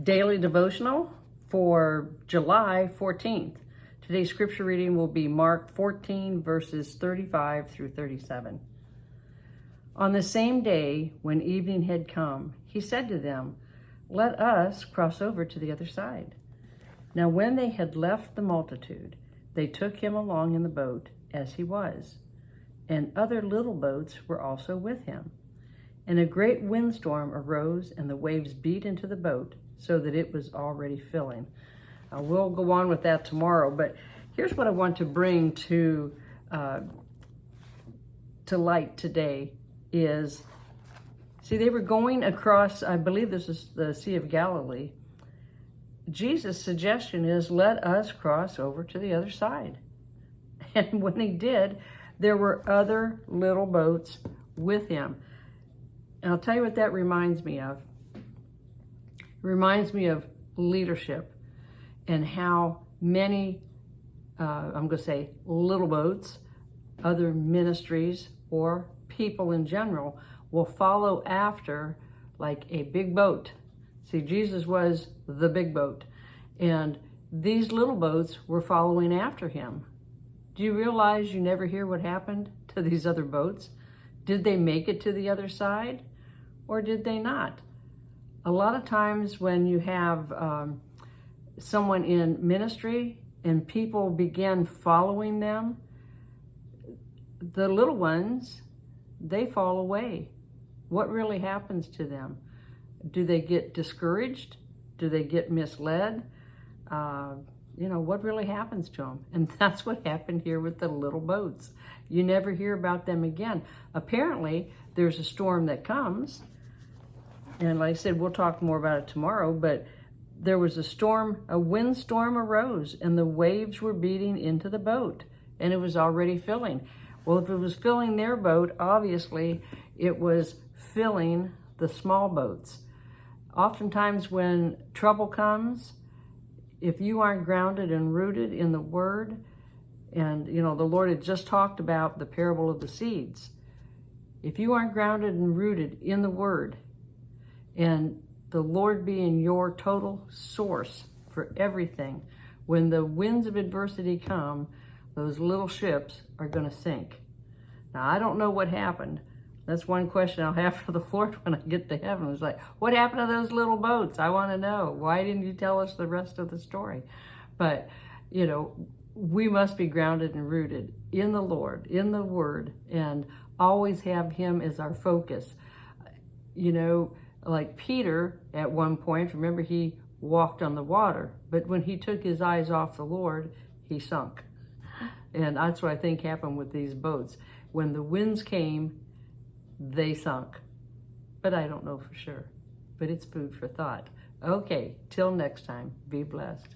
Daily Devotional for July 14th. Today's scripture reading will be Mark 14, verses 35 through 37. On the same day, when evening had come, he said to them, "Let us cross over to the other side." Now when they had left the multitude, they took him along in the boat as he was, and other little boats were also with him. And a great windstorm arose, and the waves beat into the boat, so that it was already filling. We'll go on with that tomorrow, but here's what I want to bring to light today is, see, they were going across, I believe this is the Sea of Galilee. Jesus' suggestion is, let us cross over to the other side. And when he did, there were other little boats with him. And I'll tell you what that reminds me of. It reminds me of leadership and how many, I'm going to say little boats, other ministries, or people in general will follow after like a big boat. See, Jesus was the big boat, and these little boats were following after him. Do you realize you never hear what happened to these other boats? Did they make it to the other side, or did they not? A lot of times when you have someone in ministry and people begin following them, the little ones, they fall away. What really happens to them? Do they get discouraged? Do they get misled? What really happens to them? And that's what happened here with the little boats. You never hear about them again. Apparently, there's a storm that comes. And like I said, we'll talk more about it tomorrow, but there was a storm, a windstorm arose, and the waves were beating into the boat, and it was already filling. Well, if it was filling their boat, obviously it was filling the small boats. Oftentimes when trouble comes, if you aren't grounded and rooted in the Word, and the Lord had just talked about the parable of the seeds. If you aren't grounded and rooted in the Word, and the Lord being your total source for everything, when the winds of adversity come, those little ships are going to sink. Now, I don't know what happened. That's one question I'll have for the Lord when I get to heaven. It's like, what happened to those little boats? I want to know. Why didn't you tell us the rest of the story? But, we must be grounded and rooted in the Lord, in the Word, and always have Him as our focus. Like Peter at one point, remember, he walked on the water, but when he took his eyes off the Lord, he sunk. And that's what I think happened with these boats. When the winds came, they sunk. But I don't know for sure. But it's food for thought. Okay, till next time, be blessed.